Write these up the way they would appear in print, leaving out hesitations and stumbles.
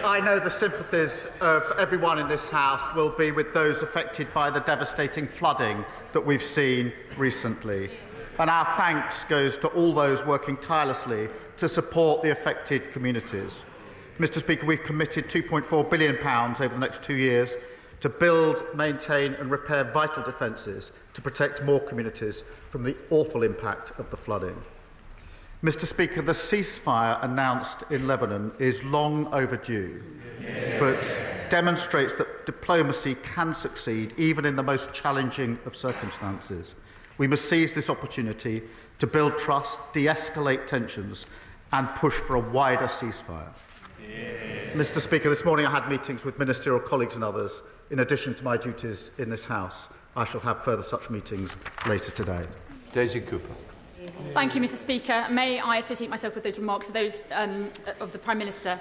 I know the sympathies of everyone in this House will be with those affected by the devastating flooding that we've seen recently. And our thanks goes to all those working tirelessly to support the affected communities. Mr. Speaker, we've committed £2.4 billion over the next 2 years to build, maintain and repair vital defences to protect more communities from the awful impact of the flooding. Mr. Speaker, the ceasefire announced in Lebanon is long overdue, but demonstrates that diplomacy can succeed even in the most challenging of circumstances. We must seize this opportunity to build trust, de-escalate tensions and push for a wider ceasefire. Mr. Speaker, this morning I had meetings with ministerial colleagues and others. In addition to my duties in this House, I shall have further such meetings later today. Daisy Cooper. Thank you, Mr. Speaker. May I associate myself with those remarks of those of the Prime Minister?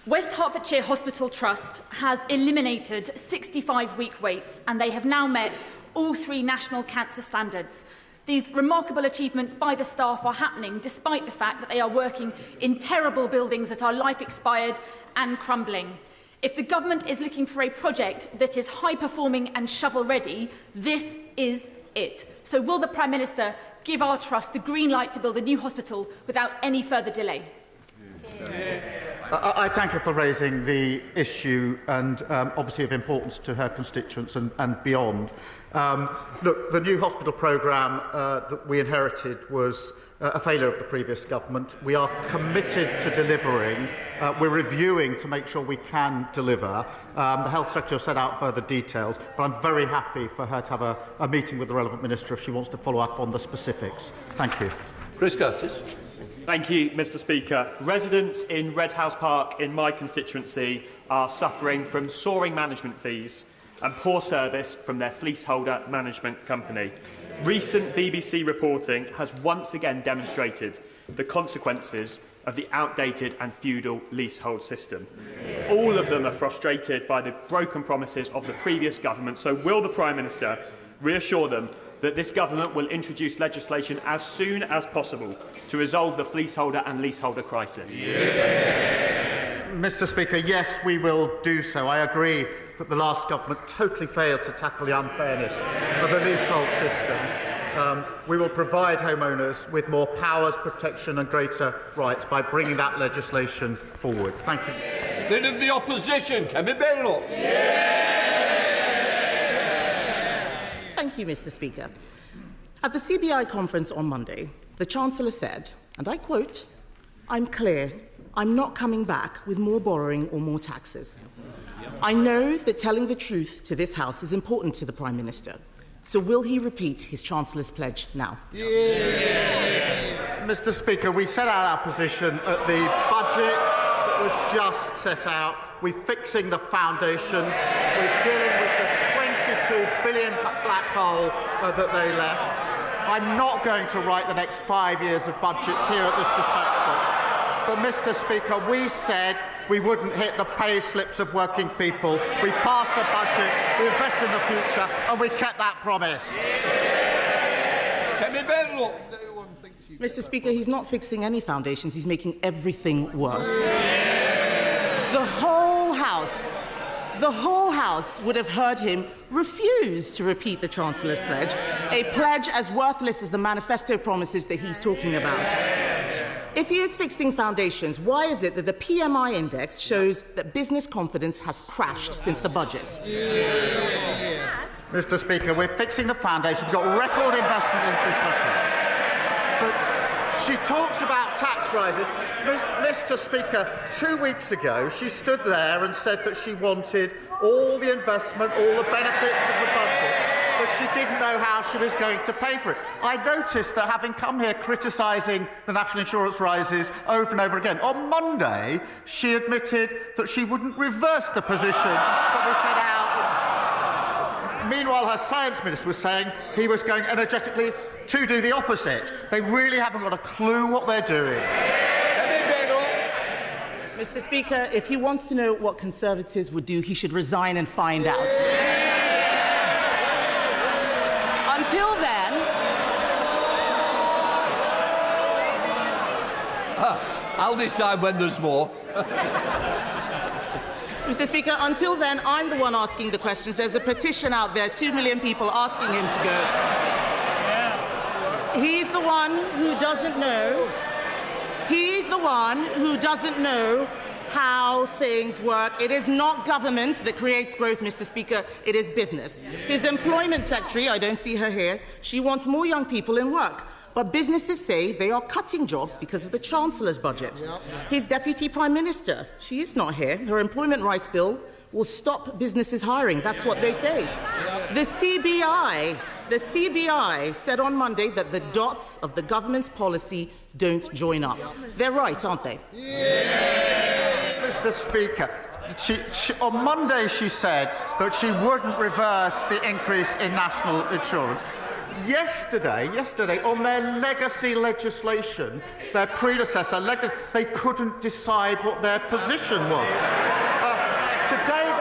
West Hertfordshire Hospital Trust has eliminated 65-week waits, and they have now met all 3 national cancer standards. These remarkable achievements by the staff are happening despite the fact that they are working in terrible buildings that are life expired and crumbling. If the government is looking for a project that is high-performing and shovel-ready, this is it. So will the Prime Minister give our trust the green light to build a new hospital without any further delay? I thank her for raising the issue and obviously of importance to her constituents and beyond. Look, the new hospital programme that we inherited was a failure of the previous government. We are committed to delivering. We're reviewing to make sure we can deliver. The Health Secretary set out further details, but I'm very happy for her to have a meeting with the relevant minister if she wants to follow up on the specifics. Thank you. Chris Curtis. Thank you, Mr. Speaker. Residents in Red House Park in my constituency are suffering from soaring management fees and poor service from their fleaseholder management company. Recent BBC reporting has once again demonstrated the consequences of the outdated and feudal leasehold system. All of them are frustrated by the broken promises of the previous government, so will the Prime Minister reassure them that this government will introduce legislation as soon as possible to resolve the fleaseholder and leaseholder crisis? Mr. Speaker, yes, we will do so. I agree that the last government totally failed to tackle the unfairness of the leasehold system. We will provide homeowners with more powers, protection and greater rights by bringing that legislation forward. Thank you. Leader of the Opposition, Kemi Badenoch. Thank you, Mr. Speaker. At the CBI conference on Monday, the Chancellor said, and I quote, "I'm clear, I'm not coming back with more borrowing or more taxes." I know that telling the truth to this House is important to the Prime Minister, so will he repeat his Chancellor's pledge now? Mr. Speaker, we set out our position at the budget that was just set out. We're fixing the foundations. We're dealing with the £22 billion black hole that they left. I'm not going to write the next 5 years of budgets here at this dispatch box. But, Mr. Speaker, we said we wouldn't hit the pay slips of working people. We passed the budget, we invest in the future, and we kept that promise. Mr. Speaker, he's not fixing any foundations, he's making everything worse. The whole House would have heard him refuse to repeat the Chancellor's pledge, a pledge as worthless as the manifesto promises that he's talking about. If he is fixing foundations, why is it that the PMI index shows that business confidence has crashed since the budget? Mr. Speaker, we're fixing the foundation. We've got record investment into this budget. But she talks about tax rises. Mr. Speaker, 2 weeks ago, she stood there and said that she wanted all the investment, all the benefits of the budget, but she didn't know how she was going to pay for it. I noticed that, having come here criticising the national insurance rises over and over again, on Monday she admitted that she wouldn't reverse the position that we set out. Meanwhile, her science minister was saying he was going energetically to do the opposite. They really haven't got a clue what they're doing. Mr. Speaker, if he wants to know what Conservatives would do, he should resign and find out. Until then... I'll decide when there's more. Mr. Speaker, until then, I'm the one asking the questions. There's a petition out there, 2 million people asking him to go. He's the one who doesn't know. He's the one who doesn't know how things work. It is not government that creates growth, Mr. Speaker. It is business. His employment secretary, I don't see her here, she wants more young people in work. But businesses say they are cutting jobs because of the Chancellor's budget. His Deputy Prime Minister, she is not here. Her employment rights bill will stop businesses hiring. That's what they say. The CBI said on Monday that the dots of the government's policy don't join up. They're right, aren't they? Mr. Speaker, on Monday she said that she wouldn't reverse the increase in national insurance. Yesterday, on their legacy legislation, their predecessor, they couldn't decide what their position was. Today,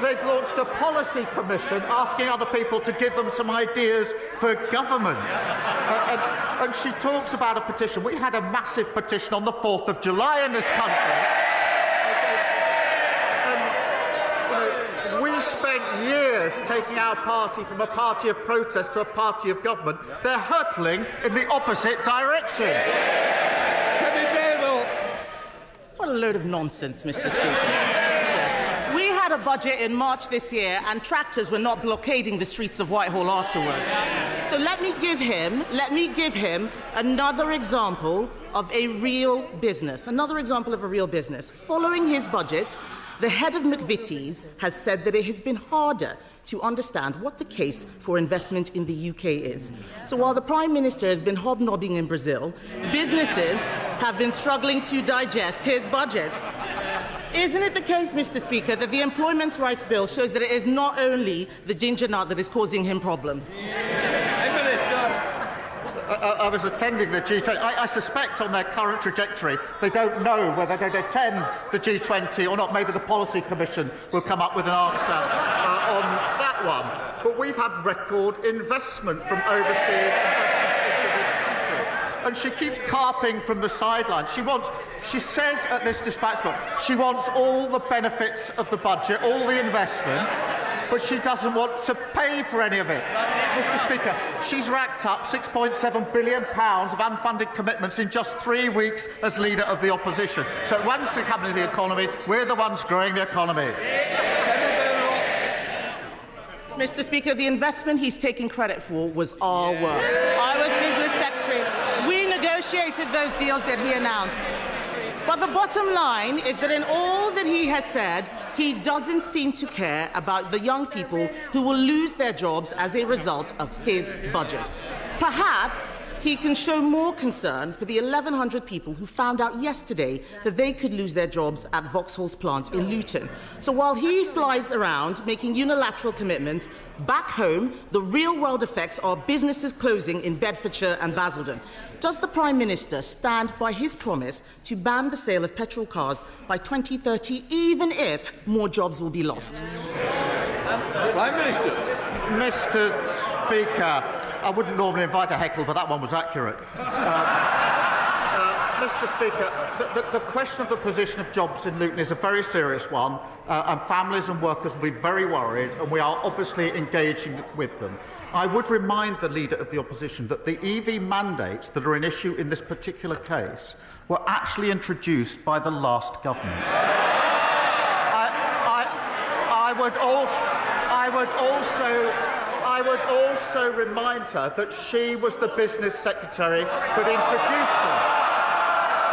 they've launched a policy commission asking other people to give them some ideas for government. And she talks about a petition. We had a massive petition on the 4th of July in this country. We spent years taking our party from a party of protest to a party of government. They're hurtling in the opposite direction. Kemi Badenoch. What a load of nonsense, Mr. Speaker. We had a budget in March this year, and tractors were not blockading the streets of Whitehall afterwards. So let me give him another example of a real business. Following his budget, the head of McVitie's has said that it has been harder to understand what the case for investment in the UK is. So while the Prime Minister has been hobnobbing in Brazil, businesses have been struggling to digest his budget. Isn't it the case, Mr. Speaker, that the Employment Rights Bill shows that it is not only the ginger nut that is causing him problems? Hey, Minister. I was attending the G20. I suspect on their current trajectory they don't know whether they're going to attend the G20 or not. Maybe the Policy Commission will come up with an answer on that one. But we've had record investment from overseas investment into this country. And she keeps carping from the sidelines. She says at this dispatch box, she wants all the benefits of the budget, all the investment, but she doesn't want to pay for any of it. Mr. Speaker, she's racked up £6.7 billion of unfunded commitments in just 3 weeks as leader of the opposition. So once it comes to the economy, we're the ones growing the economy. Mr. Speaker, the investment he's taking credit for was our work. I was business secretary. We negotiated those deals that he announced. But the bottom line is that in all that he has said, he doesn't seem to care about the young people who will lose their jobs as a result of his budget. Perhaps he can show more concern for the 1,100 people who found out yesterday that they could lose their jobs at Vauxhall's plant in Luton. So while he flies around making unilateral commitments, back home, the real-world effects are businesses closing in Bedfordshire and Basildon. Does the Prime Minister stand by his promise to ban the sale of petrol cars by 2030, even if more jobs will be lost? Prime Minister. Mr. Speaker, I wouldn't normally invite a heckle, but that one was accurate. Mr. Speaker, the question of the position of jobs in Luton is a very serious one, and families and workers will be very worried, and we are obviously engaging with them. I would remind the Leader of the Opposition that the EV mandates that are an issue in this particular case were actually introduced by the last government. I would also remind her that she was the business secretary that introduced them.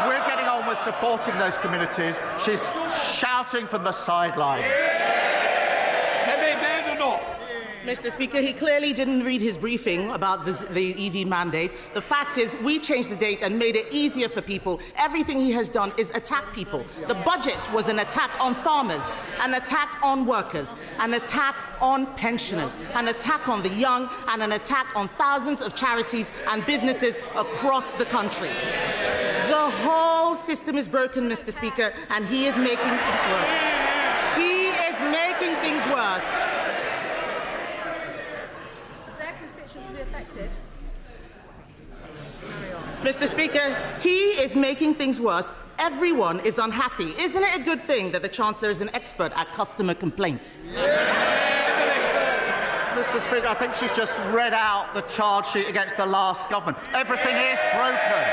We're getting on with supporting those communities. She's shouting from the sidelines. Kemi Badenoch. Mr. Speaker, he clearly didn't read his briefing about the EV mandate. The fact is, we changed the date and made it easier for people. Everything he has done is attack people. The budget was an attack on farmers, an attack on workers, an attack on pensioners, an attack on the young, and an attack on thousands of charities and businesses across the country. The whole system is broken, Mr. Speaker, and he is making things worse. He is making things worse. Mr. Speaker, he is making things worse. everyone is unhappy. Isn't it a good thing that the Chancellor is an expert at customer complaints? Mr. Speaker, I think she's just read out the charge sheet against the last government. Everything is broken.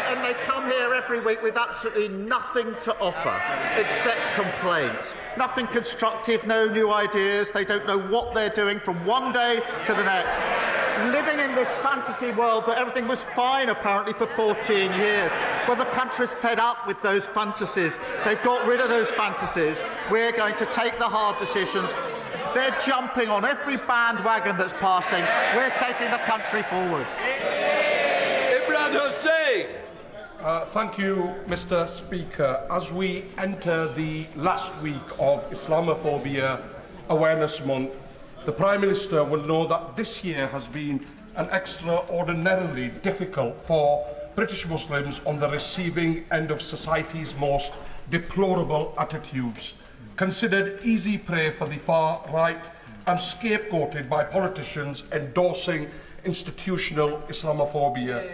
And they come here every week with absolutely nothing to offer except complaints. Nothing constructive, no new ideas. They don't know what they're doing from one day to the next. Living in this fantasy world that everything was fine, apparently, for 14 years. Well, the country's fed up with those fantasies. They've got rid of those fantasies. We're going to take the hard decisions. They're jumping on every bandwagon that's passing. We're taking the country forward. Imran Hussain. Thank you, Mr. Speaker. As we enter the last week of Islamophobia Awareness Month, the Prime Minister will know that this year has been an extraordinarily difficult for British Muslims on the receiving end of society's most deplorable attitudes, considered easy prey for the far right and scapegoated by politicians endorsing institutional Islamophobia.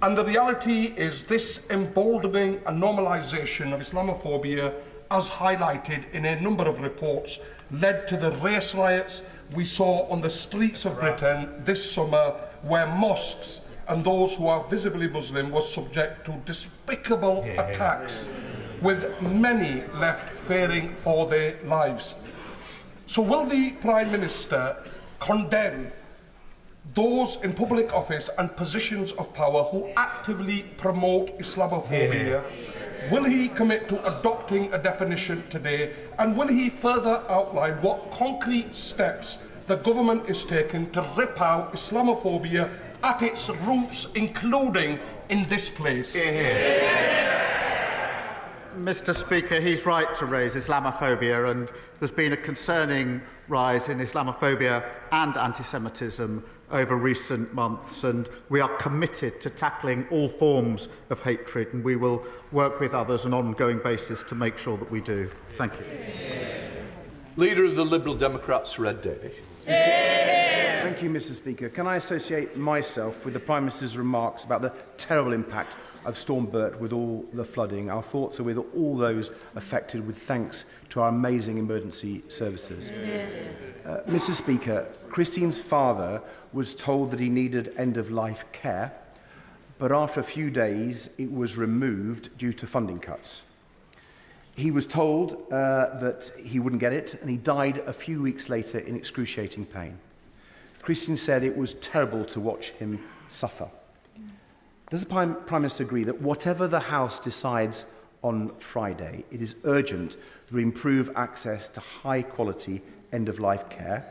And the reality is this emboldening and normalisation of Islamophobia, as highlighted in a number of reports, led to the race riots we saw on the streets of Britain this summer, where mosques and those who are visibly Muslim were subject to despicable attacks, with many left fearing for their lives. So will the Prime Minister condemn those in public office and positions of power who actively promote Islamophobia? Will he commit to adopting a definition today? And will he further outline what concrete steps the government is taking to rip out Islamophobia at its roots, including in this place? Mr. Speaker, he's right to raise Islamophobia, and there's been a concerning rise in Islamophobia and anti-Semitism over recent months, and we are committed to tackling all forms of hatred, and we will work with others on an ongoing basis to make sure that we do. Thank you. Leader of the Liberal Democrats, Red Davies. Thank you, Mr. Speaker. Can I associate myself with the Prime Minister's remarks about the terrible impact of Storm Bert with all the flooding? Our thoughts are with all those affected, with thanks to our amazing emergency services. Mr. Speaker, Christine's father was told that he needed end-of-life care, but after a few days it was removed due to funding cuts. He was told that he wouldn't get it, and he died a few weeks later in excruciating pain. Christine said it was terrible to watch him suffer. Does the Prime Minister agree that whatever the House decides on Friday, it is urgent to improve access to high-quality end-of-life care?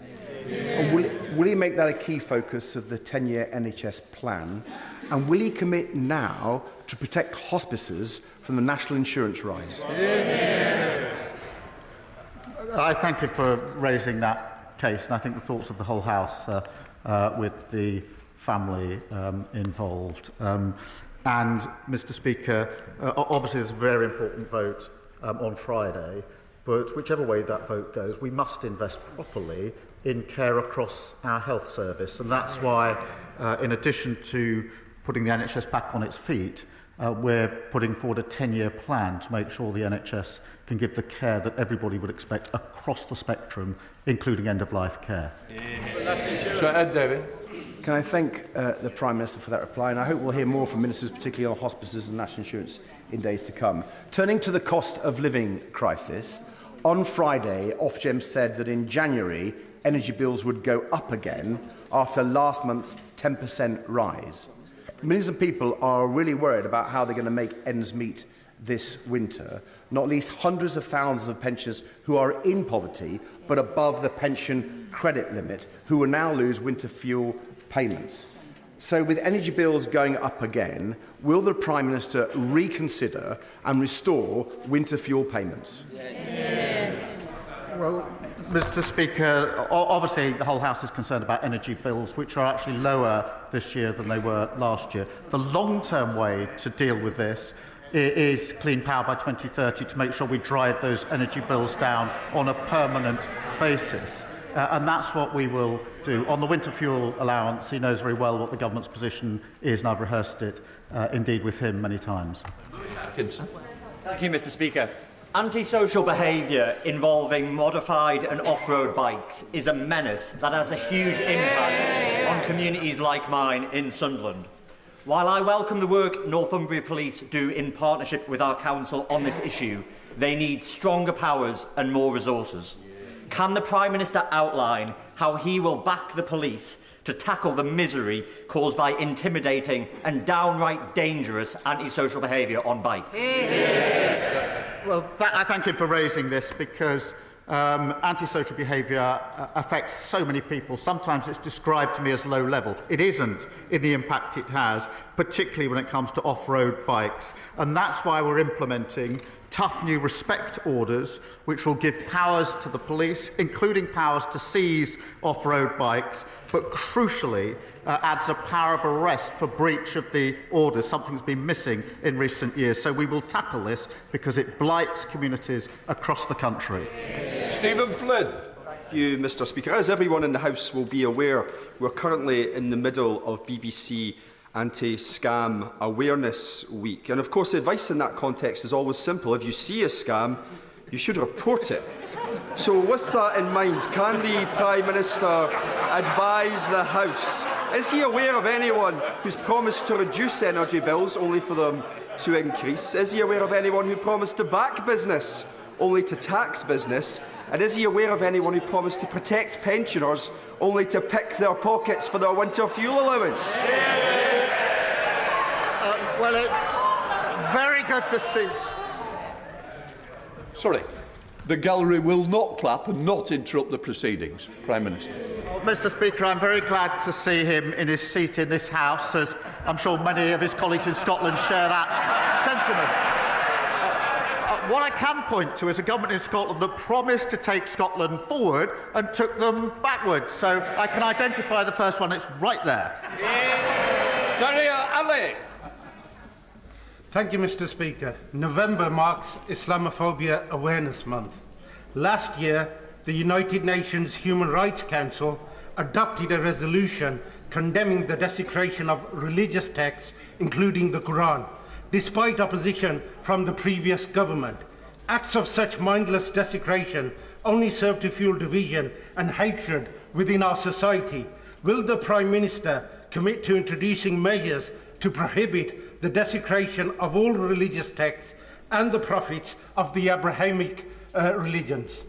And will he make that a key focus of the 10-year NHS plan? And will he commit now to protect hospices from the national insurance rise? I thank you for raising that case, and I think the thoughts of the whole House with the family involved. And, Mr. Speaker, obviously there's a very important vote on Friday, but whichever way that vote goes, we must invest properly in care across our health service, and that's why, in addition to putting the NHS back on its feet, we're putting forward a 10-year plan to make sure the NHS can give the care that everybody would expect across the spectrum, including end-of-life care. So, Ed David. Can I thank the Prime Minister for that reply, and I hope we'll hear more from ministers, particularly on hospices and national insurance, in days to come. Turning to the cost of living crisis, on Friday, Ofgem said that in January, energy bills would go up again after last month's 10% rise. Millions of people are really worried about how they're going to make ends meet this winter, not least hundreds of thousands of pensioners who are in poverty but above the pension credit limit, who will now lose winter fuel payments. So with energy bills going up again, will the Prime Minister reconsider and restore winter fuel payments? Well, Mr. Speaker, obviously the whole House is concerned about energy bills, which are actually lower this year than they were last year. The long-term way to deal with this is clean power by 2030, to make sure we drive those energy bills down on a permanent basis. And that's what we will do. On the winter fuel allowance, he knows very well what the government's position is, and I've rehearsed it, indeed, with him many times. Atkinson. Thank you, Mr. Speaker. Antisocial behaviour involving modified and off-road bikes is a menace that has a huge impact on communities like mine in Sunderland. While I welcome the work Northumbria Police do in partnership with our council on this issue, they need stronger powers and more resources. Can the Prime Minister outline how he will back the police to tackle the misery caused by intimidating and downright dangerous antisocial behaviour on bikes? Well, I thank him for raising this because antisocial behaviour affects so many people. Sometimes it's described to me as low level. It isn't in the impact it has, particularly when it comes to off-road bikes. And that's why we're implementing tough new respect orders, which will give powers to the police, including powers to seize off-road bikes, but crucially adds a power of arrest for breach of the orders, something that's been missing in recent years. So we will tackle this because it blights communities across the country. Stephen Flynn. Thank you, Mr. Speaker. As everyone in the House will be aware, we're currently in the middle of BBC Anti-Scam Awareness Week. And of course, the advice in that context is always simple. If you see a scam, you should report it. So with that in mind, can the Prime Minister advise the House? Is he aware of anyone who's promised to reduce energy bills only for them to increase? Is he aware of anyone who promised to back business only to tax business? And is he aware of anyone who promised to protect pensioners only to pick their pockets for their winter fuel allowance? Well, it's very good to see. Sorry. The gallery will not clap and not interrupt the proceedings. Prime Minister. Mr. Speaker, I'm very glad to see him in his seat in this House, as I'm sure many of his colleagues in Scotland share that sentiment. What I can point to is a government in Scotland that promised to take Scotland forward and took them backwards. So I can identify the first one. It's right there. Daria Ali. Thank you, Mr. Speaker. November marks Islamophobia Awareness Month. Last year, the United Nations Human Rights Council adopted a resolution condemning the desecration of religious texts, including the Quran, despite opposition from the previous government. Acts of such mindless desecration only serve to fuel division and hatred within our society. Will the Prime Minister commit to introducing measures to prohibit the desecration of all religious texts and the prophets of the Abrahamic religions?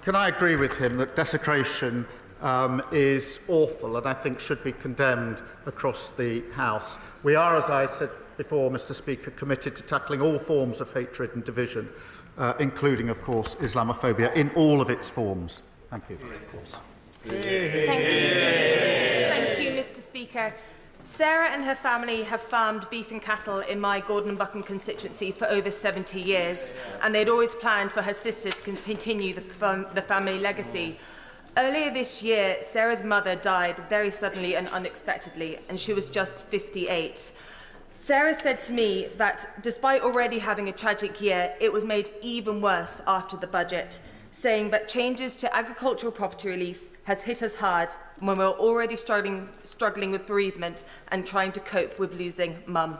Can I agree with him that desecration is awful and I think should be condemned across the House? We are, as I said before, Mr. Speaker, committed to tackling all forms of hatred and division, including, of course, Islamophobia in all of its forms. Thank you. Thank you, Mr. Speaker. Sarah and her family have farmed beef and cattle in my Gordon and Buchan constituency for over 70 years, and they'd always planned for her sister to continue the family legacy. Earlier this year, Sarah's mother died very suddenly and unexpectedly, and she was just 58. Sarah said to me that despite already having a tragic year, it was made even worse after the budget, saying that changes to agricultural property relief has hit us hard when we're already struggling with bereavement and trying to cope with losing mum.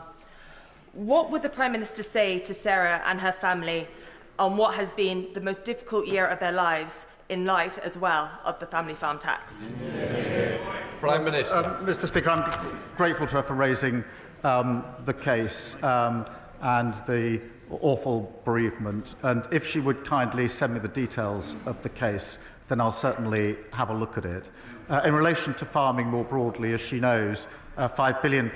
What would the Prime Minister say to Sarah and her family on what has been the most difficult year of their lives, in light as well of the family farm tax? Prime Minister. Mr. Speaker, I'm grateful to her for raising the case and the awful bereavement. And if she would kindly send me the details of the case, then I'll certainly have a look at it. In relation to farming more broadly, as she knows, £5 billion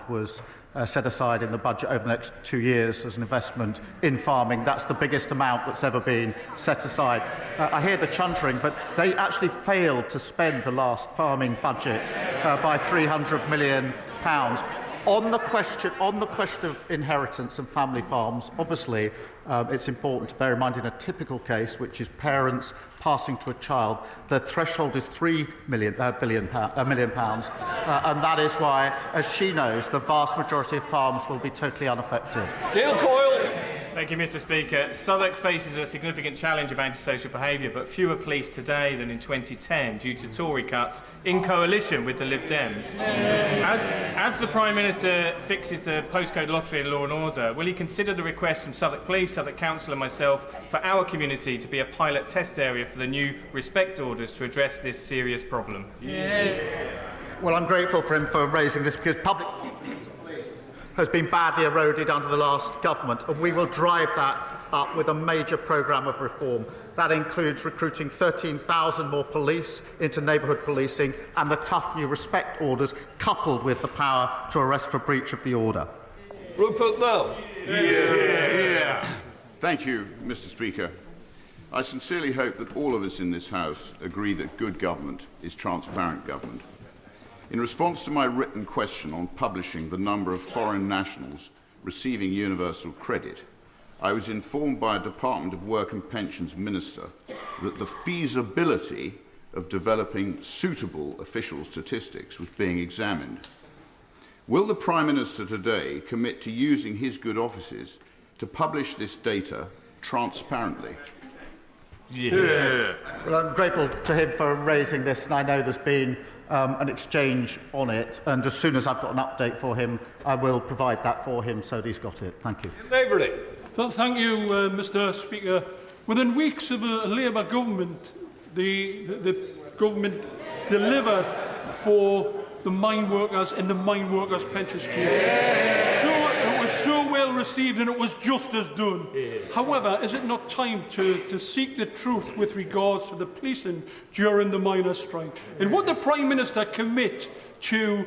was set aside in the budget over the next 2 years as an investment in farming. That's the biggest amount that's ever been set aside. I hear the chuntering, but they actually failed to spend the last farming budget by £300 million. On the question of inheritance and family farms, obviously it's important to bear in mind in a typical case, which is parents passing to a child, the threshold is £3 million, and that is why, as she knows, the vast majority of farms will be totally unaffected. Neil Coyle. Thank you, Mr. Speaker. Southwark faces a significant challenge of antisocial behaviour, but fewer police today than in 2010 due to Tory cuts in coalition with the Lib Dems. As the Prime Minister fixes the postcode lottery in law and order, will he consider the request from Southwark Police, Southwark Council and myself for our community to be a pilot test area for the new respect orders to address this serious problem? Well, I'm grateful for him for raising this because public has been badly eroded under the last government, and we will drive that up with a major programme of reform. That includes recruiting 13,000 more police into neighbourhood policing and the tough new respect orders coupled with the power to arrest for breach of the order. Rupert Nell. Thank you, Mr. Speaker. I sincerely hope that all of us in this House agree that good government is transparent government. In response to my written question on publishing the number of foreign nationals receiving universal credit, I was informed by a Department of Work and Pensions Minister that the feasibility of developing suitable official statistics was being examined. Will the Prime Minister today commit to using his good offices to publish this data transparently? Well, I'm grateful to him for raising this, and I know there's been an exchange on it, and as soon as I've got an update for him, I will provide that for him so that he's got it. Thank you. Thank you, Mr. Speaker. Within weeks of a Labour government, the government delivered for the mine workers in the mine workers pension scheme. It was so well received and it was justice done. However, is it not time to seek the truth with regards to the policing during the miners' strike? And would the Prime Minister commit to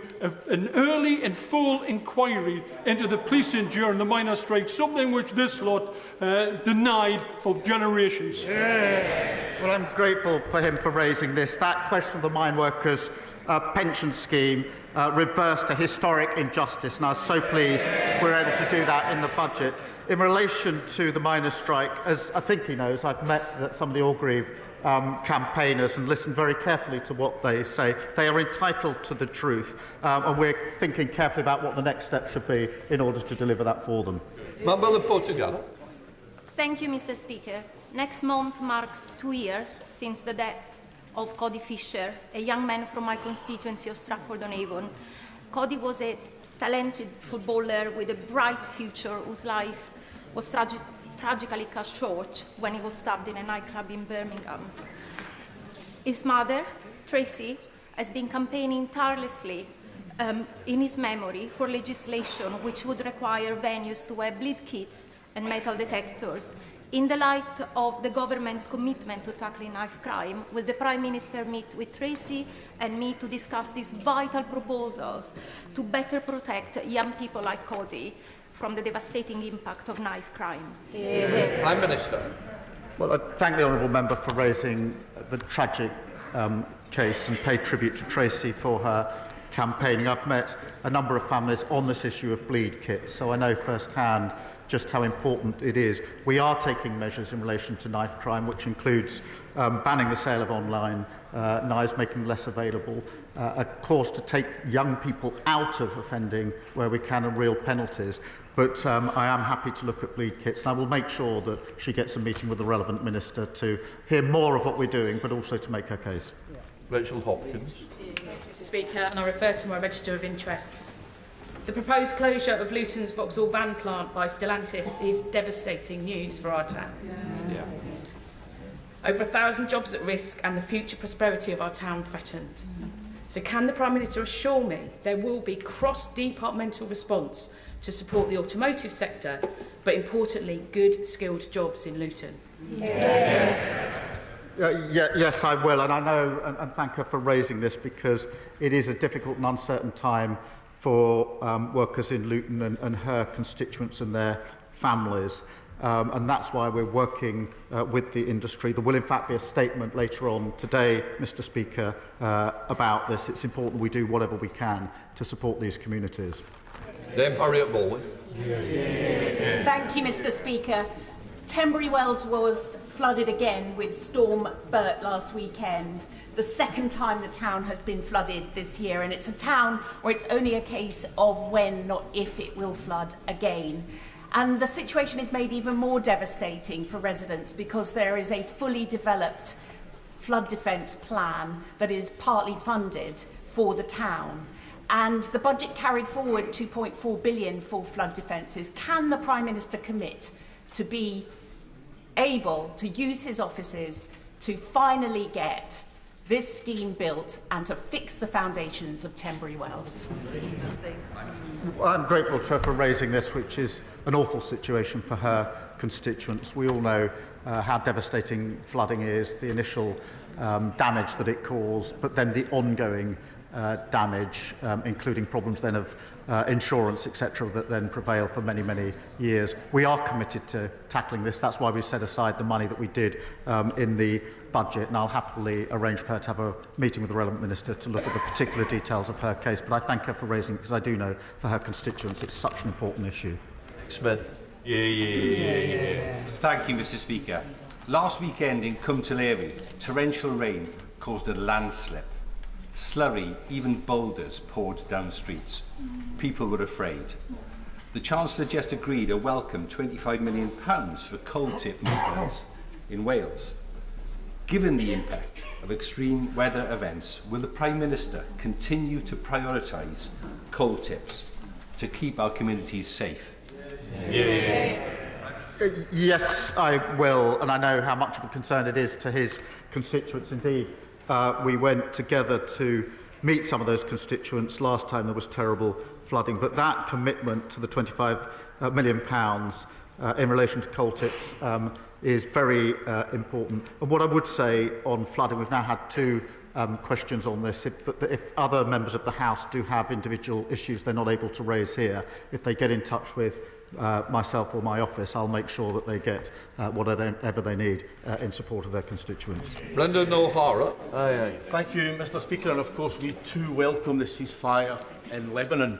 an early and full inquiry into the policing during the miners' strike, something which this lot denied for generations? Well, I'm grateful for him for raising this. That question of the mine workers' pension scheme reversed a historic injustice, and I was so pleased we were able to do that in the budget. In relation to the miners' strike, as I think he knows, I've met some of the Orgreave campaigners and listened very carefully to what they say. They are entitled to the truth, and we're thinking carefully about what the next step should be in order to deliver that for them. Thank you, Mr. Speaker. Next month marks 2 years since the death of Cody Fisher, a young man from my constituency of Stratford-on-Avon. Cody was a talented footballer with a bright future whose life was tragically cut short when he was stabbed in a nightclub in Birmingham. His mother, Tracy, has been campaigning tirelessly in his memory for legislation which would require venues to wear bleed kits and metal detectors. In the light of the government's commitment to tackling knife crime, will the Prime Minister meet with Tracy and me to discuss these vital proposals to better protect young people like Cody from the devastating impact of knife crime? Prime Minister. Well, I thank the honourable member for raising the tragic case and pay tribute to Tracy for her campaigning. I've met a number of families on this issue of bleed kits, so I know firsthand just how important it is. We are taking measures in relation to knife crime, which includes banning the sale of online knives, making them less available, a course to take young people out of offending where we can, and real penalties. But I am happy to look at bleed kits, and I will make sure that she gets a meeting with the relevant minister to hear more of what we're doing, but also to make her case. Rachel Hopkins. Mr. Speaker, and I refer to my register of interests. The proposed closure of Luton's Vauxhall van plant by Stellantis is devastating news for our town. Over 1,000 jobs at risk and the future prosperity of our town threatened. So can the Prime Minister assure me there will be cross-departmental response to support the automotive sector, but importantly, good skilled jobs in Luton? Yes, I will, and I know and thank her for raising this because it is a difficult and uncertain time for workers in Luton and her constituents and their families. And that's why we're working with the industry. There will in fact be a statement later on today, Mr. Speaker, about this. It's important we do whatever we can to support these communities. Then Harriet Baldwin. Thank you, Mr. Speaker. Tenbury Wells was flooded again with Storm Bert last weekend, the second time the town has been flooded this year, and it's a town where it's only a case of when, not if, it will flood again. And the situation is made even more devastating for residents because there is a fully developed flood defence plan that is partly funded for the town. And the budget carried forward £2.4 billion for flood defences. Can the Prime Minister commit to be able to use his offices to finally get this scheme built and to fix the foundations of Tenbury Wells? I'm grateful to her for raising this, which is an awful situation for her constituents. We all know how devastating flooding is, the initial damage that it caused, but then the ongoing damage, including problems then of insurance, etc., that then prevail for many, many years. We are committed to tackling this. That's why we set aside the money that we did in the budget, and I'll happily arrange for her to have a meeting with the relevant minister to look at the particular details of her case. But I thank her for raising it, because I do know for her constituents it's such an important issue. Smith. Thank you, Mr. Speaker. Last weekend in Cwmtaleiri, torrential rain caused a landslip. Slurry, even boulders, poured down streets. People were afraid. The Chancellor just agreed a welcome £25 million for coal tip maintenance in Wales. Given the impact of extreme weather events, will the Prime Minister continue to prioritise coal tips to keep our communities safe? Yes, I will, and I know how much of a concern it is to his constituents. Indeed, we went together to meet some of those constituents last time there was terrible flooding, but that commitment to the £25 million in relation to coal tips is very important. And what I would say on flooding, we've now had two questions on this. If other members of the House do have individual issues they're not able to raise here, if they get in touch with myself or my office, I'll make sure that they get whatever they need in support of their constituents. Brendan O'Hara. Thank you, Mr. Speaker, and of course we too welcome the ceasefire in Lebanon.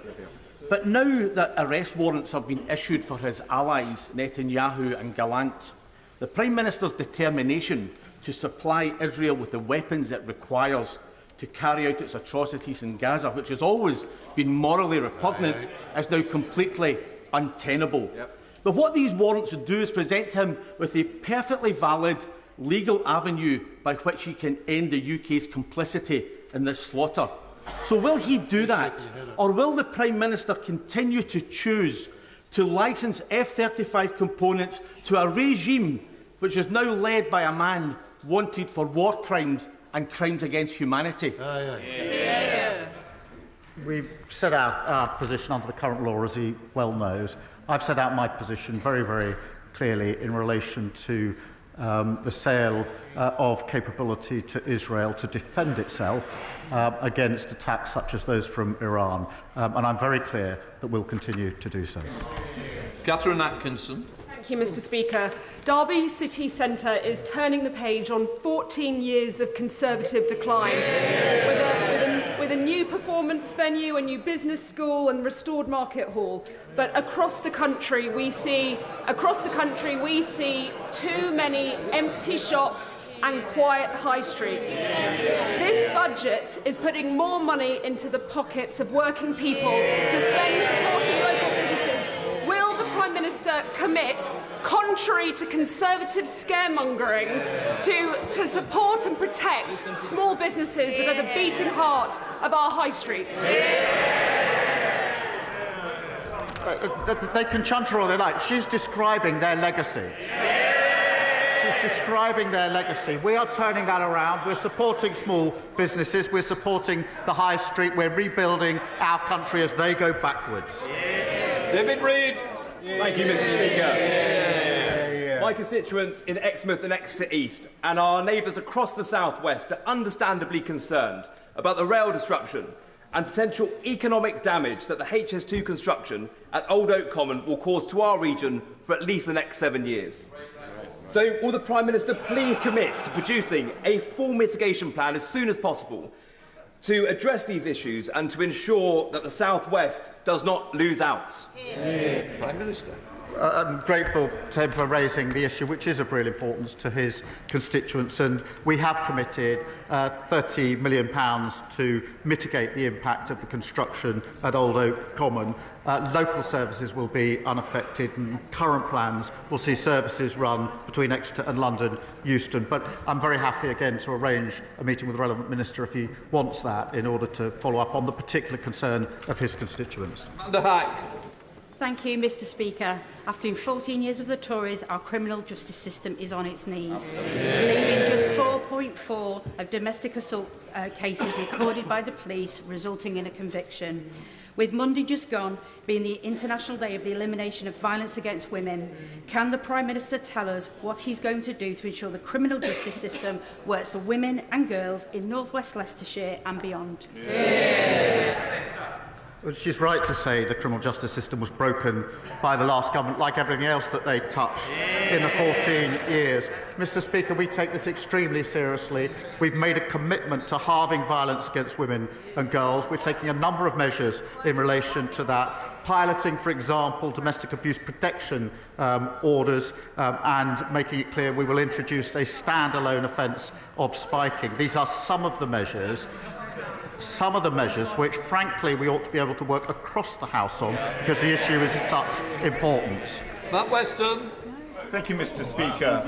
But now that arrest warrants have been issued for his allies, Netanyahu and Gallant, the Prime Minister's determination to supply Israel with the weapons it requires to carry out its atrocities in Gaza, which has always been morally repugnant, is now completely untenable. But what these warrants would do is present him with a perfectly valid legal avenue by which he can end the UK's complicity in this slaughter. So will he do that, or will the Prime Minister continue to choose to licence F-35 components to a regime which is now led by a man wanted for war crimes and crimes against humanity? We've set out our position under the current law, as he well knows. I've set out my position very, very clearly in relation to the sale of capability to Israel to defend itself against attacks such as those from Iran. And I'm very clear that we'll continue to do so. Catherine Atkinson. Thank you, Mr. Speaker. Derby City Centre is turning the page on 14 years of Conservative decline. With a new performance venue, a new business school and restored market hall. But across the country we see too many empty shops and quiet high streets. This budget is putting more money into the pockets of working people to spend supporting local businesses. Will the Prime Minister commit, contrary to Conservative scaremongering, to support and protect small businesses that are the beating heart of our high streets? They can chunter all they like. She's describing their legacy. She's describing their legacy. We are turning that around. We're supporting small businesses. We're supporting the high street. We're rebuilding our country as they go backwards. David Reid. Thank you, Mr. Speaker. My constituents in Exmouth and Exeter East and our neighbours across the South West are understandably concerned about the rail disruption and potential economic damage that the HS2 construction at Old Oak Common will cause to our region for at least the next 7 years. So will the Prime Minister please commit to producing a full mitigation plan as soon as possible to address these issues and to ensure that the South West does not lose out? Prime Minister. I'm grateful to him for raising the issue, which is of real importance to his constituents, and we have committed £30 million to mitigate the impact of the construction at Old Oak Common. Local services will be unaffected, and current plans will see services run between Exeter and London Euston. But I'm very happy again to arrange a meeting with the relevant minister if he wants that, in order to follow up on the particular concern of his constituents. Thank you, Mr. Speaker. After 14 years of the Tories, our criminal justice system is on its knees, leaving just 4.4 of domestic assault cases recorded by the police, resulting in a conviction. With Monday just gone being the International Day of the Elimination of Violence Against Women, can the Prime Minister tell us what he's going to do to ensure the criminal justice system works for women and girls in North West Leicestershire and beyond? Well, she's right to say the criminal justice system was broken by the last government, like everything else that they touched in the 14 years. Mr. Speaker, we take this extremely seriously. We've made a commitment to halving violence against women and girls. We're taking a number of measures in relation to that, piloting, for example, domestic abuse protection orders, and making it clear we will introduce a standalone offence of spiking. These are some of the measures which, frankly, we ought to be able to work across the House on, because the issue is of such importance. Matt Weston. Thank you, Mr. Speaker.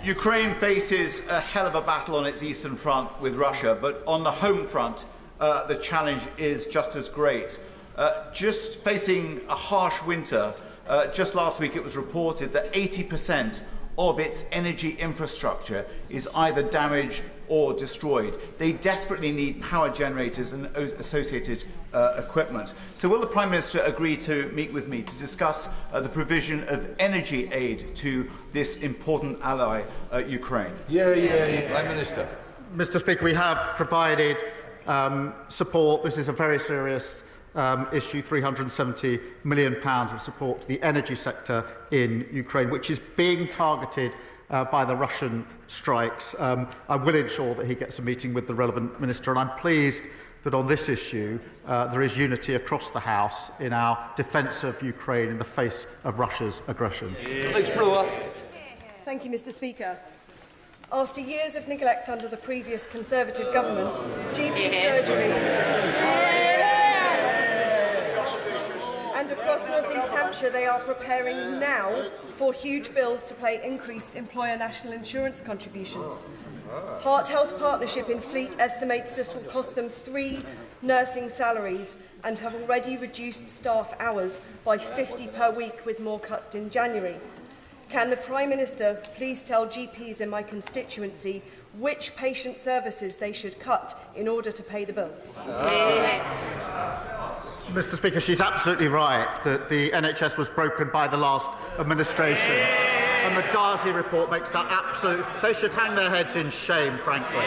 Ukraine faces a hell of a battle on its eastern front with Russia, but on the home front, the challenge is just as great. Just facing a harsh winter, just last week it was reported that 80% of its energy infrastructure is either damaged or destroyed. They desperately need power generators and associated equipment. So will the Prime Minister agree to meet with me to discuss the provision of energy aid to this important ally, Ukraine? Prime Minister. Mr. Speaker, we have provided support. This is a very serious issue, £370 million of support to the energy sector in Ukraine, which is being targeted by the Russian strikes. I will ensure that he gets a meeting with the relevant minister, and I'm pleased that on this issue there is unity across the House in our defence of Ukraine in the face of Russia's aggression. Thank you, Mr. Speaker. After years of neglect under the previous Conservative government, GP surgeries and across North East Hampshire they are preparing now for huge bills to pay increased employer national insurance contributions. Heart Health Partnership in Fleet estimates this will cost them 3 nursing salaries and have already reduced staff hours by 50 per week, with more cuts in January. Can the Prime Minister please tell GPs in my constituency which patient services they should cut in order to pay the bills? Mr. Speaker, she's absolutely right that the NHS was broken by the last administration. And the Darcy report makes that absolute... They should hang their heads in shame, frankly.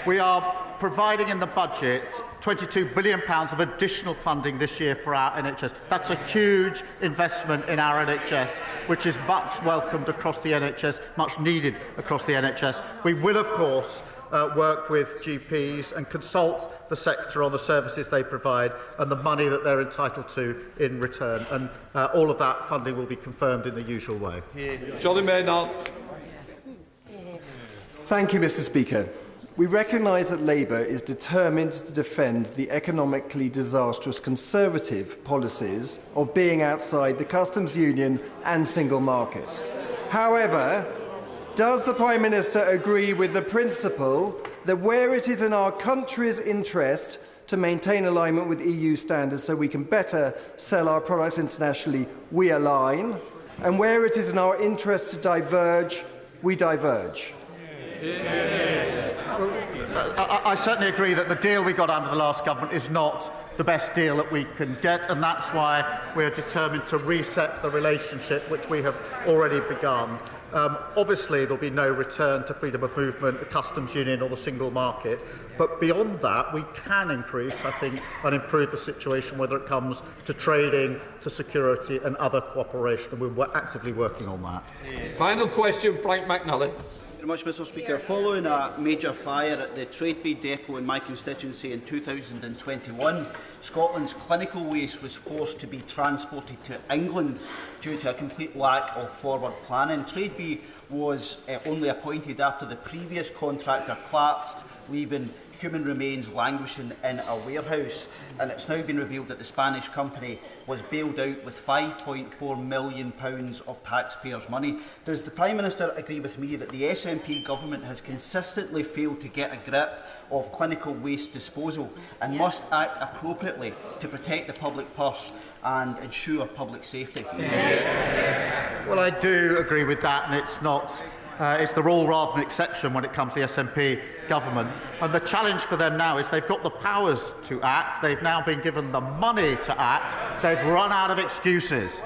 We are providing in the budget £22 billion of additional funding this year for our NHS. That's a huge investment in our NHS, which is much welcomed across the NHS, much needed across the NHS. We will, of course, work with GPs and consult the sector on the services they provide and the money that they're entitled to in return. And all of that funding will be confirmed in the usual way. Johnny Maynard. Thank you, Mr. Speaker. We recognise that Labour is determined to defend the economically disastrous Conservative policies of being outside the customs union and single market. However, does the Prime Minister agree with the principle that where it is in our country's interest to maintain alignment with EU standards so we can better sell our products internationally, we align, and where it is in our interest to diverge, we diverge? I certainly agree that the deal we got under the last government is not the best deal that we can get, and that's why we're determined to reset the relationship, which we have already begun. Obviously, there'll be no return to freedom of movement, the customs union or the single market. But beyond that, we can increase, I think, and improve the situation, whether it comes to trading, to security and other cooperation. And we're actively working on that. Final question, Frank McNally. very much, Mr Speaker. Following a major fire at the Tradeby depot in my constituency in 2021, Scotland's clinical waste was forced to be transported to England due to a complete lack of forward planning. Tradeby was only appointed after the previous contractor collapsed, leaving human remains languishing in a warehouse, and it's now been revealed that the Spanish company was bailed out with £5.4 million of taxpayers' money. Does the Prime Minister agree with me that the SNP government has consistently failed to get a grip of clinical waste disposal and must act appropriately to protect the public purse and ensure public safety? Well, I do agree with that, and it's not. It's the rule rather than exception when it comes to the SNP government. And the challenge for them now is they've got the powers to act. They've now been given the money to act. They've run out of excuses.